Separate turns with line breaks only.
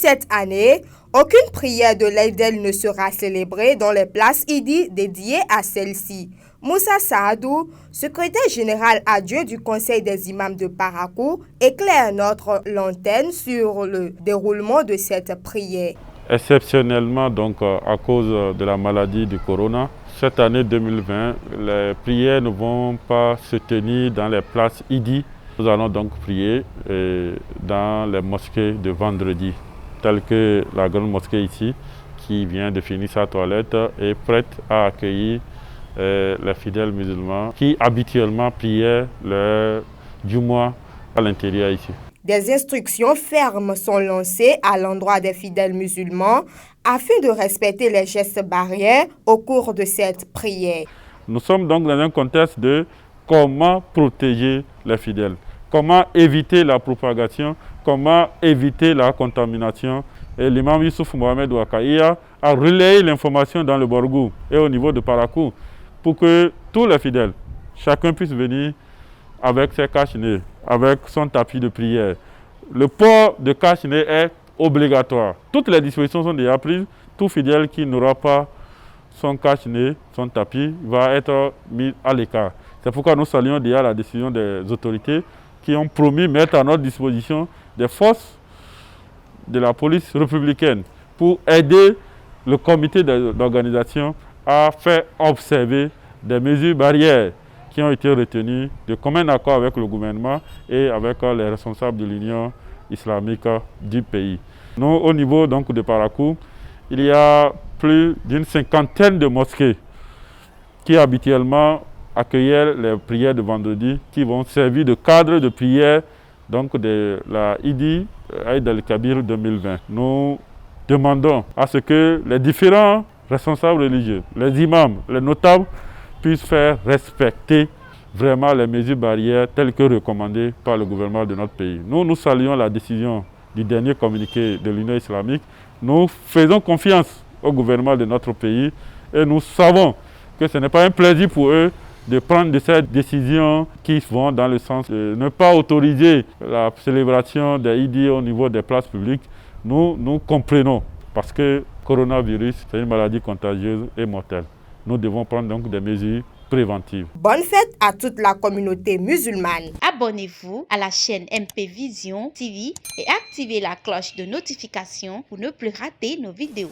cette année, aucune prière de l'Eid ne sera célébrée dans les places Idi dédiées à celle-ci. Moussa Saadou, secrétaire général adjoint du Conseil des imams de Parakou, éclaire notre lanterne sur le déroulement de cette prière.
Exceptionnellement, donc, à cause de la maladie du corona, cette année 2020, les prières ne vont pas se tenir dans les places Idi. Nous allons donc prier dans les mosquées de vendredi, telles que la grande mosquée ici, qui vient de finir sa toilette et prête à accueillir les fidèles musulmans qui habituellement priaient le Jumu'ah à l'intérieur ici.
Des instructions fermes sont lancées à l'endroit des fidèles musulmans afin de respecter les gestes barrières au cours de cette prière.
Nous sommes donc dans un contexte de comment protéger les fidèles, comment éviter la propagation, comment éviter la contamination. Et l'imam Youssouf Mohamed Ouakaïa a relayé l'information dans le Borgou et au niveau de Parakou pour que tous les fidèles, chacun puisse venir avec ses cache-nez, avec son tapis de prière. Le port de cache-nez est obligatoire. Toutes les dispositions sont déjà prises. Tout fidèle qui n'aura pas son cache-nez, son tapis, va être mis à l'écart. C'est pourquoi nous saluons déjà la décision des autorités qui ont promis mettre à notre disposition des forces de la police républicaine pour aider le comité d'organisation à faire observer des mesures barrières qui ont été retenues de commun accord avec le gouvernement et avec les responsables de l'Union islamique du pays. Nous, au niveau donc de Parakou, il y a plus d'une cinquantaine de mosquées qui habituellement accueillaient les prières de vendredi, qui vont servir de cadre de prière donc de la Idi Aïd al-Kabir 2020. Nous demandons à ce que les différents responsables religieux, les imams, les notables, puissent faire respecter vraiment les mesures barrières telles que recommandées par le gouvernement de notre pays. Nous saluons la décision du dernier communiqué de l'Union islamique. Nous faisons confiance au gouvernement de notre pays et nous savons que ce n'est pas un plaisir pour eux de prendre de ces décisions qui vont dans le sens de ne pas autoriser la célébration des Idi au niveau des places publiques. Nous comprenons parce que le coronavirus, c'est une maladie contagieuse et mortelle. Nous devons prendre donc des mesures préventives.
Bonne fête à toute la communauté musulmane.
Abonnez-vous à la chaîne MP Vision TV et activez la cloche de notification pour ne plus rater nos vidéos.